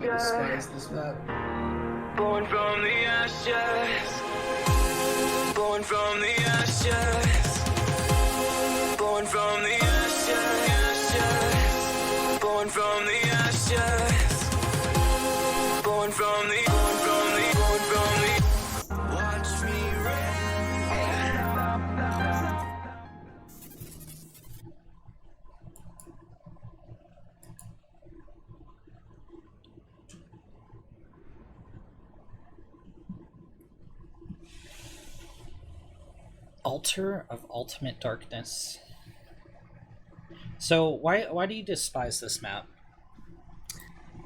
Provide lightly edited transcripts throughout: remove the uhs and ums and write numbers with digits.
I despise this map. Born from the ashes. Born from the ashes. Born from the ashes. Born from the ashes. Born from the. Watch me rain. Altar of Ultimate Darkness. So why do you despise this map?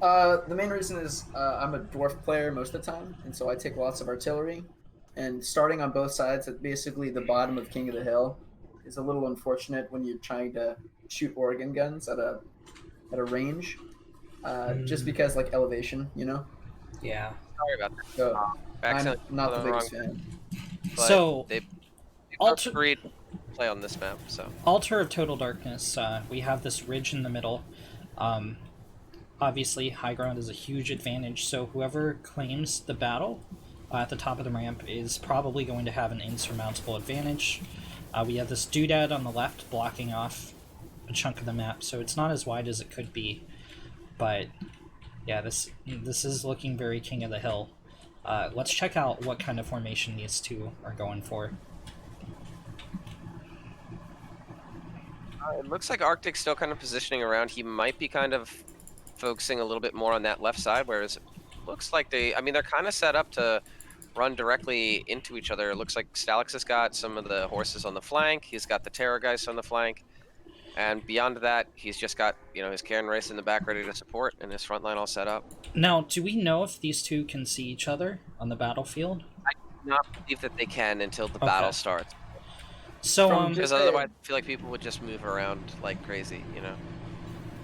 The main reason is I'm a dwarf player most of the time, and so I take lots of artillery. And starting on both sides at basically the bottom of King of the Hill is a little unfortunate when you're trying to shoot Oregon guns at a range, just because like elevation, you know. Yeah. Sorry about that. So I'm Accidentally not the put biggest wrong- fan. But So they Altar- agreed to play on this map, so Altar of Total Darkness. We have this ridge in the middle. Obviously, high ground is a huge advantage. So whoever claims the battle at the top of the ramp is probably going to have an insurmountable advantage. We have this doodad on the left blocking off a chunk of the map, so it's not as wide as it could be. But yeah, this is looking very King of the Hill. Let's check out what kind of formation these two are going for. it looks like Arctic's still kind of positioning around. He might be kind of focusing a little bit more on that left side, whereas it looks like they're kind of set up to run directly into each other. It looks like Stallix has got some of the horses on the flank. He's got the Terrorgeist on the flank. And beyond that, he's just got, his Cairn Race in the back ready to support and his front line all set up. Now, do we know if these two can see each other on the battlefield? I do not believe that they can until the battle starts. So, Because otherwise, I feel like people would just move around like crazy,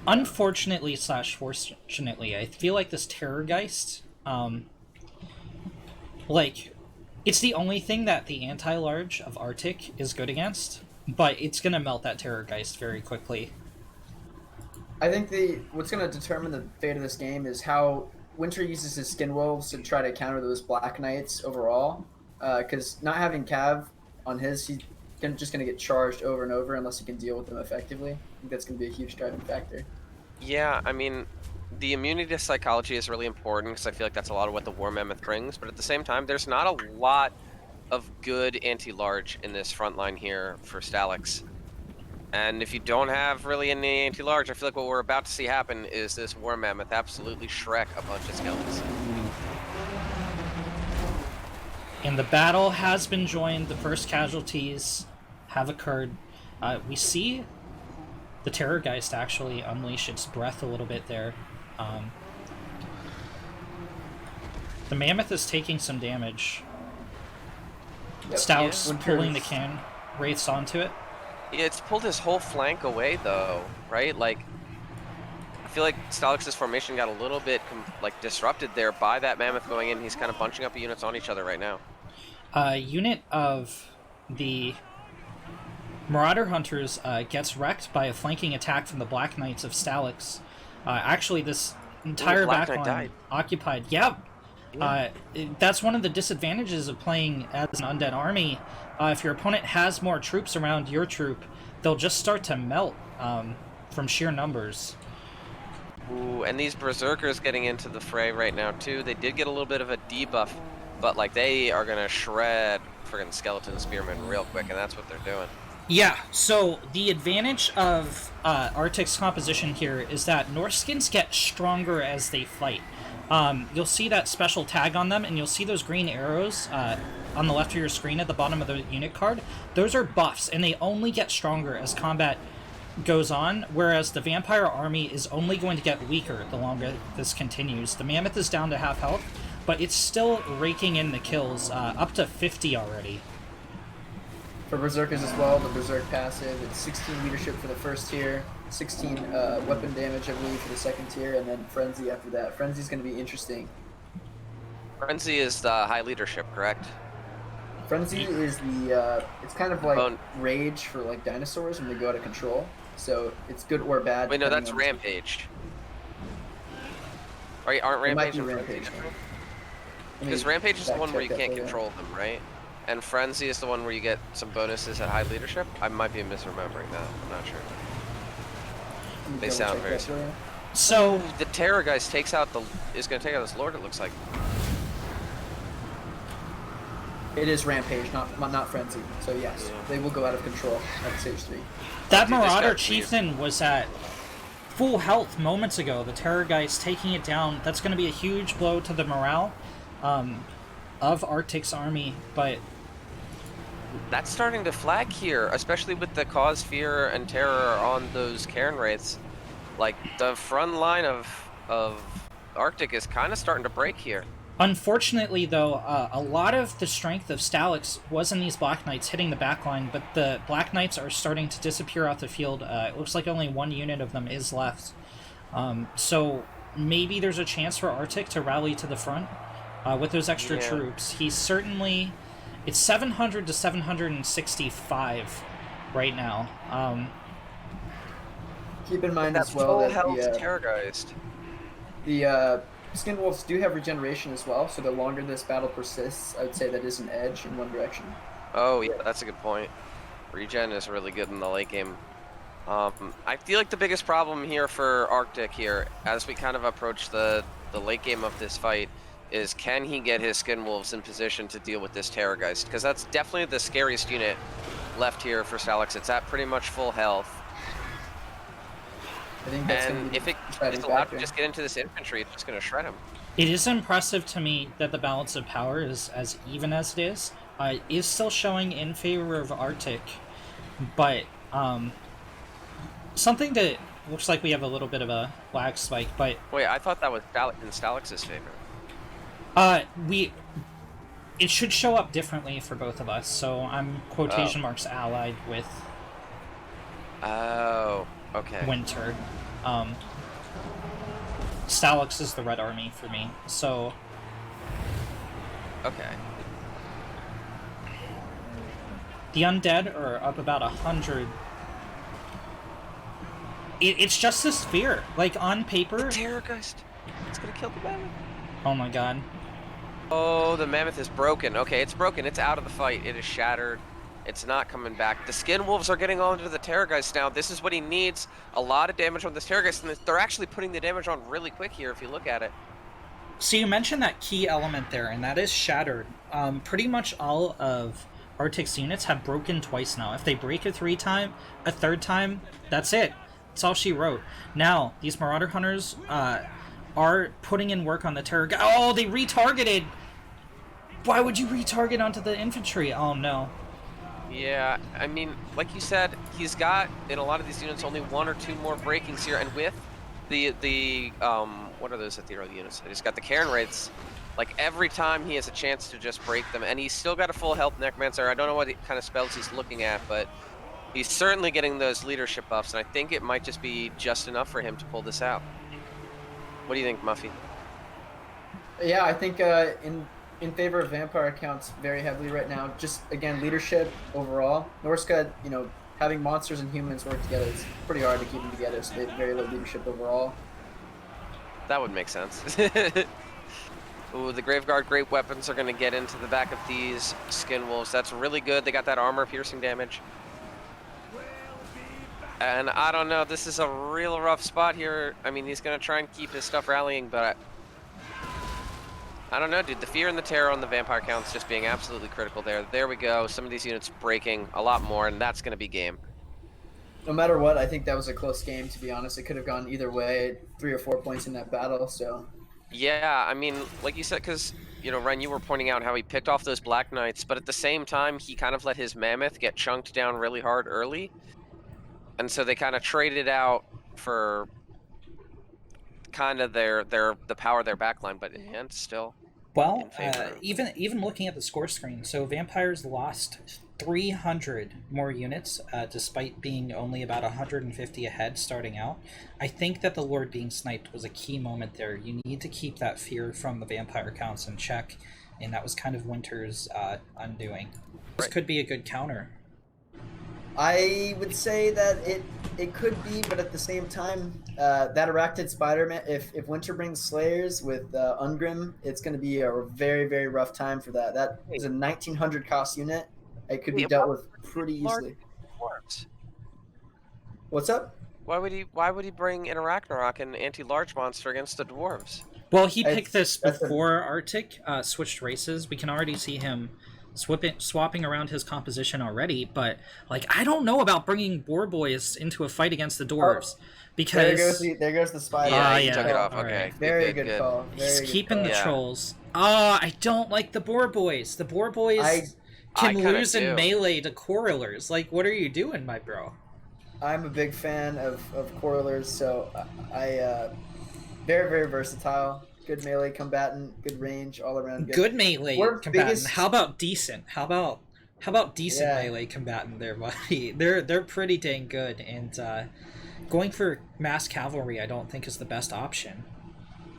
unfortunately / fortunately, I feel like this Terrorgeist, it's the only thing that the anti-large of Arctic is good against, but it's gonna melt that Terrorgeist very quickly. I think what's going to determine the fate of this game is how Winter uses his Skin Wolves to try to counter those Black Knights overall. Because not having Cav on his, he's just going to get charged over and over unless he can deal with them effectively. I think that's going to be a huge driving factor. Yeah, I mean, the immunity to psychology is really important because I feel like that's a lot of what the War Mammoth brings. But at the same time, there's not a lot of good anti-large in this front line here for Stallix. And if you don't have really any anti-large, I feel like what we're about to see happen is this War Mammoth absolutely Shrek a bunch of skeletons. And the battle has been joined. The first casualties have occurred. We see the Terrorgeist actually unleash its breath a little bit there. The Mammoth is taking some damage. Yep. Stallix Yeah. pulling the Cairn Wraiths onto it. Yeah, it's pulled his whole flank away, though, right? Like, I feel like Stallix's formation got a little bit disrupted there by that Mammoth going in. He's kind of bunching up the units on each other right now. A unit of the Marauder Hunters gets wrecked by a flanking attack from the Black Knights of Stallix. Actually, this entire Black Knight backline died. occupied. Yep. That's one of the disadvantages of playing as an undead army. If your opponent has more troops around your troop, they'll just start to melt from sheer numbers. Ooh, and these Berserkers getting into the fray right now, too. They did get a little bit of a debuff, but, they are going to shred friggin' Skeleton Spearmen real quick, and that's what they're doing. Yeah, so the advantage of Arctic's composition here is that Norskins get stronger as they fight. You'll see that special tag on them, and you'll see those green arrows on the left of your screen at the bottom of the unit card. Those are buffs, and they only get stronger as combat goes on, whereas the Vampire army is only going to get weaker the longer this continues. The Mammoth is down to half health, but it's still raking in the kills, up to 50 already. For Berserkers as well, the Berserk passive, it's 16 leadership for the first tier, 16 weapon damage, I believe, for the second tier, and then Frenzy after that. Frenzy's going to be interesting. Frenzy is the high leadership, correct? Frenzy is the, it's kind of like Rage for, dinosaurs when they go out of control. So, it's good or bad. Wait, no, depending that's on- Rampage. Aren't It might Rampage be and Frenzy Rampage. different? Let me Because Rampage is the one where you fact check can't that for you. control them, right? And Frenzy is the one where you get some bonuses at high leadership? I might be misremembering that. I'm not sure. Let me They double sound check very that for you. So The Terror guys is going to take out this Lord, it looks like. It is Rampage, not Frenzy. So yes, Yeah. they will go out of control at stage 3. that Dude, this Marauder guy's weird. Chieftain was at full health moments ago. The Terror Geist taking it down. That's going to be a huge blow to the morale of Arctic's army, but That's starting to flag here, especially with the Cause Fear and Terror on those Cairn Wraiths. Like, the front line of Arctic is kind of starting to break here. unfortunately, though, a lot of the strength of Stallix was in these Black Knights hitting the backline, but the Black Knights are starting to disappear off the field. It looks like only one unit of them is left. So maybe there's a chance for Arctic to rally to the front with those extra Yeah. troops. He's certainly... It's 700 to 765 right now. Keep in mind That as well full that health Terrorgeist. the Skin Wolves do have regeneration as well, so the longer this battle persists, I would say that is an edge in one direction. Oh, yeah, that's a good point. Regen is really good in the late game. I feel like the biggest problem here for Arctic here, as we kind of approach the late game of this fight, is can he get his Skin Wolves in position to deal with this Terrorgeist? Because that's definitely the scariest unit left here for Stallix. It's at pretty much full health. I think that's And if it is allowed to just get into this infantry, it's just going to shred him. It is impressive to me that the balance of power is as even as it is still showing in favor of Arctic, but something that looks like we have a little bit of a lag spike, but Wait, I thought that was in Stallix's favor. it should show up differently for both of us, so I'm quotation marks allied with Oh, okay. Winter. Stallix is the Red Army for me, so Okay. the undead are up about 100. It's just this fear. Like, on paper... Terrorgeist. It's going to kill the mammoth. Oh my god. Oh, the mammoth is broken. Okay, it's broken. It's out of the fight. It is shattered. It's not coming back. The Skin Wolves are getting on to the Terrorgeist now. This is what he needs. A lot of damage on this Terrorgeist, and they're actually putting the damage on really quick here if you look at it. So you mentioned that key element there, and that is shattered. Pretty much all of Arctic's units have broken twice now. If they break a third time, that's it. That's all she wrote. Now, these Marauder Hunters are putting in work on the Terror... Oh, they retargeted! Why would you retarget onto the infantry? Oh, no. Yeah, I mean, like you said, he's got, in a lot of these units, only one or two more breakings here, and with the what are those ethereal units? He's got the Cairn Wraiths. Like, every time he has a chance to just break them, and he's still got a full health Necromancer. I don't know what kind of spells he's looking at, but he's certainly getting those leadership buffs, and I think it might just be just enough for him to pull this out. What do you think, Muffy? Yeah, I think in favor of Vampire accounts very heavily right now. Just, again, leadership overall. Norska, you know, having monsters and humans work together, it's pretty hard to keep them together, so they have very low leadership overall. That would make sense. Ooh, the Graveguard Great Weapons are going to get into the back of these Skin Wolves. That's really good. They got that armor-piercing damage. And I don't know, this is a real rough spot here. I mean, he's going to try and keep his stuff rallying, but I don't know, dude. The fear and the terror on the Vampire counts just being absolutely critical there. There we go. Some of these units breaking a lot more, and that's going to be game. No matter what, I think that was a close game, to be honest. It could have gone either way, 3 or 4 points in that battle, so... Yeah, I mean, like you said, because, you know, Ren, you were pointing out how he picked off those Black Knights, but at the same time, he kind of let his Mammoth get chunked down really hard early. And so they kind of traded out for kind of the power of their backline, but and still. Well, even looking at the score screen, so Vampires lost 300 more units, despite being only about 150 ahead starting out. I think that the Lord being sniped was a key moment there. You need to keep that fear from the Vampire counts in check, and that was kind of Winter's undoing. This could be a good counter. I would say that It could be, but at the same time, that Arachnid Spider-Man, if Winter brings Slayers with Ungrim, it's going to be a very, very rough time for that. That is a 1900 cost unit. It could be Wait, dealt with pretty large easily. dwarves? What's up? Why would he bring in a Ragnarok and anti-large monster against the dwarves? Well, he It's- picked this that's a- before Arctic switched races. We can already see him swapping around his composition already, but like I don't know about bringing Boar Boys into a fight against the dwarves because There goes the spider. Yeah, Ah, he yeah. took it off. All Okay, right. Very good call. Very he's good keeping call. the Yeah. trolls. I don't like the Boar Boys. The Boar Boys I can kinda lose in do. melee to Corralers. Like, what are you doing, my bro? I'm a big fan of Coilers, so I very, very versatile. Good melee combatant, good range, all around Good melee Dwarf combatant. biggest- How about decent? How about decent Yeah. melee combatant there, buddy? They're pretty dang good, and going for mass cavalry I don't think is the best option.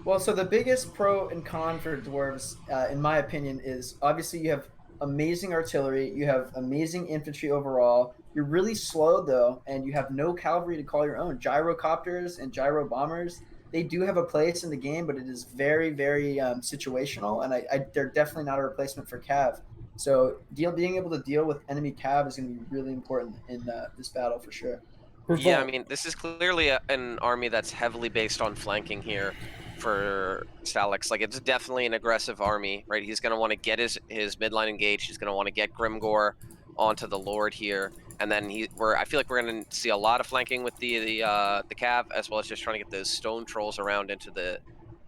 Well, so the biggest pro and con for dwarves, in my opinion, is obviously you have amazing artillery, you have amazing infantry overall. You're really slow though, and you have no cavalry to call your own. Gyrocopters and gyro bombers, they do have a place in the game, but it is very, very situational, and they're definitely not a replacement for cav. So being able to deal with enemy cav is going to be really important in this battle for sure. Yeah, I Revolt. mean, this is clearly an army that's heavily based on flanking here for Stallix. Like, it's definitely an aggressive army, right? He's going to want to get his midline engaged. He's going to want to get Grimgor onto the Lord here, and then I feel like we're going to see a lot of flanking with the cav, as well as just trying to get those stone trolls around into the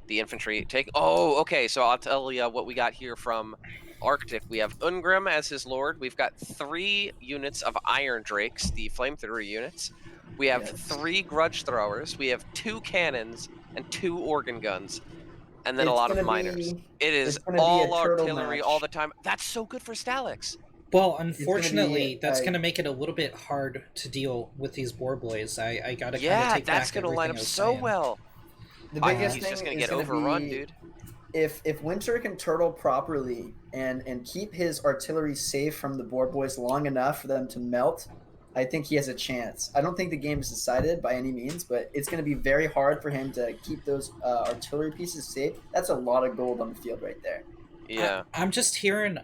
infantry. Okay, so I'll tell you what we got here from Arctic. We have Ungrim as his lord. We've got 3 units of Iron Drakes, the flamethrower units. We have 3 grudge throwers. We have 2 cannons and 2 organ guns, and then a It's lot of gonna miners. be- It is it's gonna be a all turtle artillery match. all the time. That's so good for Stallix. Well, gonna be unfortunately, that's a- going to make it a little bit hard to deal with these Boar Boys. I gotta kind of Yeah, take that's back going to line everything up I was so saying. well. The I think biggest he's thing just going is to get going to overrun, be dude. if Winter can turtle properly and keep his artillery safe from the Boar Boys long enough for them to melt, I think he has a chance. I don't think the game is decided by any means, but it's going to be very hard for him to keep those artillery pieces safe. That's a lot of gold on the field right there. Yeah. I'm just hearing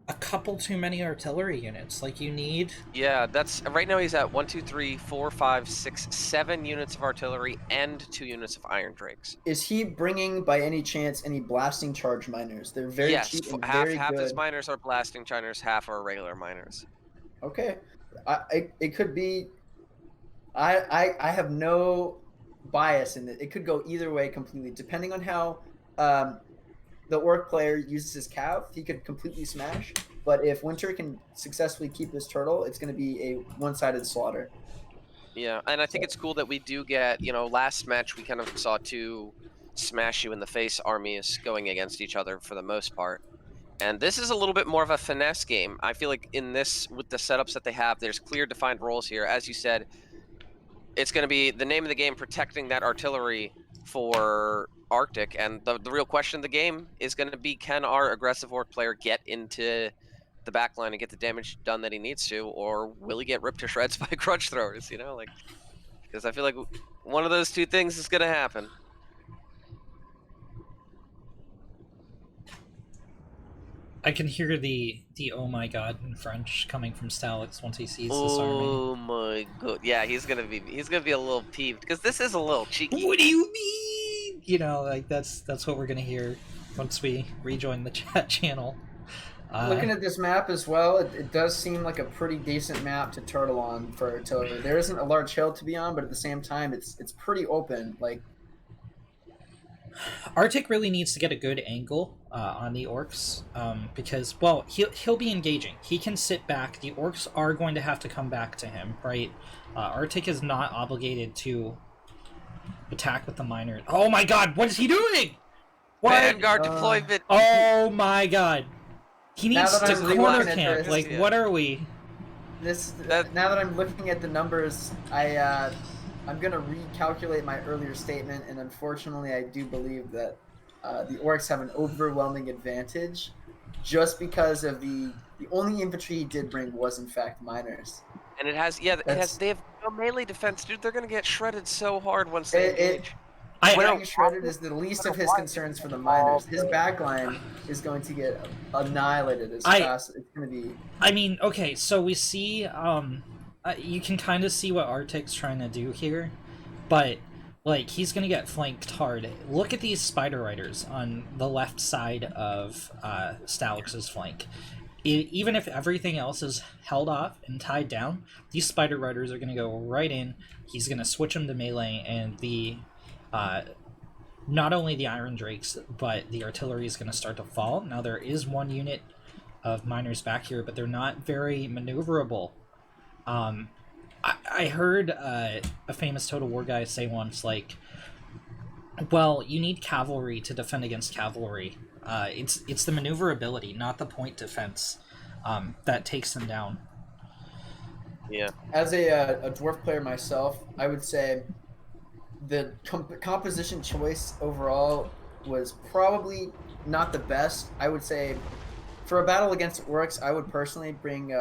a couple too many artillery units. Like, you need... Yeah, that's right now he's at 1, 2, 3, 4, 5, 6, 7 units of artillery and 2 units of Iron Drakes. Is he bringing by any chance any blasting charge miners? They're very Yes, cheap and half very good. his miners are blasting miners, half are regular miners. Okay, it could be. I have no bias in it. It could go either way completely, depending on how the orc player uses his cav. He could completely smash. But if Winter can successfully keep his turtle, it's going to be a one-sided slaughter. Yeah, and I think it's cool that we do get, last match we kind of saw 2 smash you in the face armies going against each other for the most part. And this is a little bit more of a finesse game. I feel like in this, with the setups that they have, there's clear defined roles here. As you said, it's going to be the name of the game, protecting that artillery for Arctic. And the real question of the game is going to be, can our aggressive orc player get into the back line and get the damage done that he needs to, or will he get ripped to shreds by grudge throwers, because I feel like one of those 2 things is going to happen. I can hear the oh my god in French coming from Stallix once he sees this army. Oh my god. Yeah, he's gonna be a little peeved, because this is a little cheeky. What do you mean? That's what we're gonna hear once we rejoin the chat channel. Looking at this map as well, it does seem like a pretty decent map to turtle on for artillery. There isn't a large hill to be on, but at the same time, it's pretty open. Like, Arctic really needs to get a good angle on the orcs because, well, he'll be engaging. He can sit back. The orcs are going to have to come back to him, right? Arctic is not obligated to attack with the miners. Oh my god, what is he doing? What? Vanguard deployment. Oh my god. He Now needs that to I'm corner relooking at camp. this, Like, yeah. what are we? now that I'm looking at the numbers, I'm gonna recalculate my earlier statement, and unfortunately, I do believe that the orcs have an overwhelming advantage, just because of the only infantry he did bring was in fact miners. And it has, they have No melee defense, dude. They're gonna get shredded so hard once they It, engage. getting shredded is the least of his concerns for the miners. His backline is going to get annihilated as fast. It's going to be. I mean, okay, so we see, you can kind of see what Arctic's trying to do here, but, like, he's gonna get flanked hard. Look at these Spider Riders on the left side of Stallix's flank. Even if everything else is held off and tied down, these Spider Riders are gonna go right in. He's gonna switch them to melee, and the not only the Iron Drakes, but the artillery is gonna start to fall. Now there is one unit of miners back here, but they're not very maneuverable. I heard a famous Total War guy say once, like, well, you need cavalry to defend against cavalry. It's the maneuverability, not the point defense, that takes them down. Yeah. As a dwarf player myself, I would say the composition choice overall was probably not the best. I would say for a battle against orcs, I would personally bring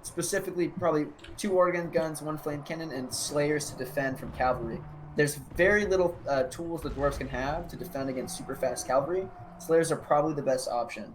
specifically probably 2 organ guns, 1 flame cannon, and slayers to defend from cavalry. There's very little tools the dwarves can have to defend against super fast cavalry. Slayers are probably the best option.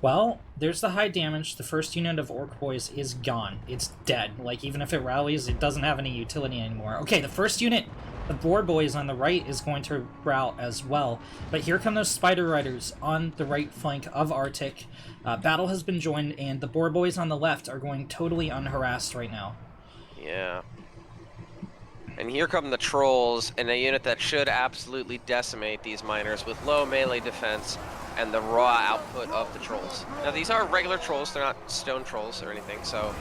Well, there's the high damage. The first unit of Orc Boys is gone. It's dead. Like, even if it rallies, it doesn't have any utility anymore. Okay, the first unit of Boar Boys on the right is going to rout as well. But here come those Spider Riders on the right flank of Arctic. Battle has been joined, and the Boar Boys on the left are going totally unharassed right now. Yeah. And here come the Trolls, in a unit that should absolutely decimate these miners with low melee defense and the raw output of the Trolls. Now, these are regular Trolls, they're not stone Trolls or anything, so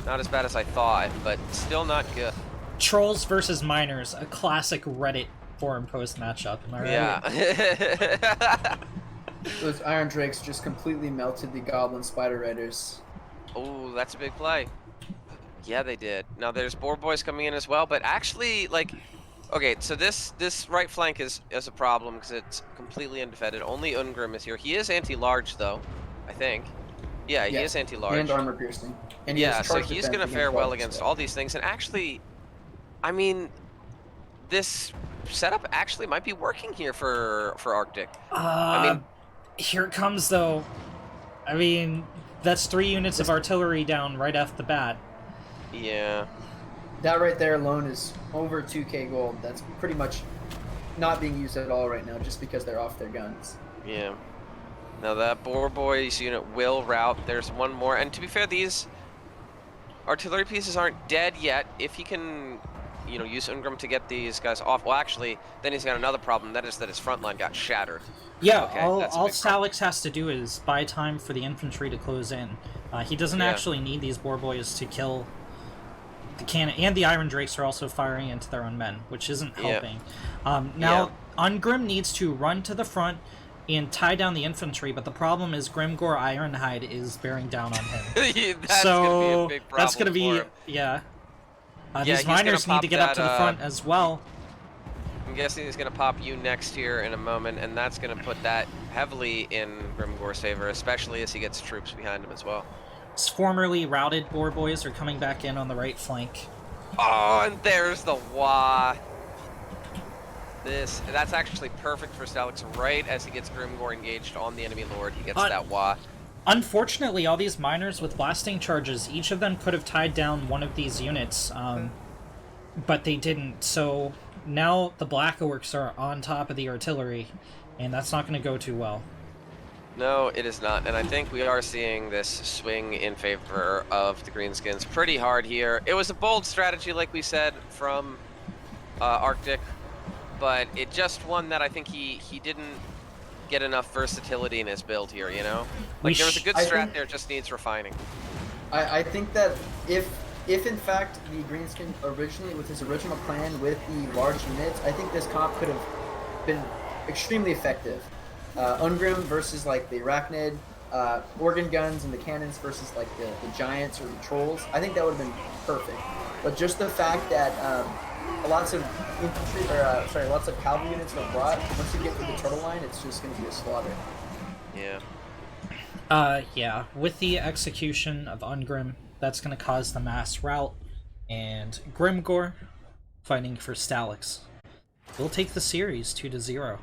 not as bad as I thought, but still not good. Trolls versus Miners, a classic Reddit forum post matchup, am I right? Yeah. Those Iron Drakes just completely melted the Goblin Spider Riders. Oh, that's a big play. Yeah, they did. Now there's Boar Boys coming in as well, but actually, like, okay, so this right flank is a problem because it's completely undefended. Only Ungrim is here. He is anti-large though, I think. Yeah, he is anti-large. And armor piercing. And yeah, so he's gonna fare well against all these things. And actually, I mean, this setup actually might be working here for Arctic. I mean, here it comes though. I mean, that's 3 units of artillery down right off the bat. Yeah. That right there alone is over 2k gold. That's pretty much not being used at all right now just because they're off their guns. Yeah. Now that Boar Boys unit will rout. There's one more. And to be fair, these artillery pieces aren't dead yet. If he can, you know, use Ungrim to get these guys off. Well, actually, then he's got another problem. That is that his front line got shattered. Yeah, okay, all Stallix has to do is buy time for the infantry to close in. He doesn't actually need these Boar Boys to kill the cannon, and the Iron Drakes are also firing into their own men, which isn't helping. Now, Ungrim needs to run to the front and tie down the infantry, but the problem is Grimgor Ironhide is bearing down on him. That's so gonna be a big problem that's gonna be these miners need to get up to the front as well. I'm guessing he's gonna pop you next here in a moment, and that's gonna put that heavily in Grimgor's favor, especially as he gets troops behind him as well. Formerly routed Boar Boys are coming back in on the right flank. Oh, and there's the Wah. That's actually perfect for Stallix. Right as he gets Grimgor engaged on the enemy lord, he gets that Wah. Unfortunately, all these miners with blasting charges, each of them could have tied down one of these units, but they didn't. So now the Black Orcs are on top of the artillery, and that's not going to go too well. No, it is not, and I think we are seeing this swing in favor of the Greenskins pretty hard here. It was a bold strategy, like we said, from Arctic, but it just one that I think he didn't get enough versatility in his build here, you know? Like, there was a good strat there, just needs refining. I think that if in fact the Greenskin originally, with his original plan with the large units, I think this comp could have been extremely effective. Ungrim versus like the Arachnid, organ guns and the cannons versus like the giants or the trolls. I think that would have been perfect. But just the fact that lots of infantry, or lots of cavalry units were brought, once you get to the turtle line, it's just going to be a slaughter. Yeah. Yeah. With the execution of Ungrim, that's going to cause the mass rout, And Grimgor fighting for Stallix. We'll take the series 2-0.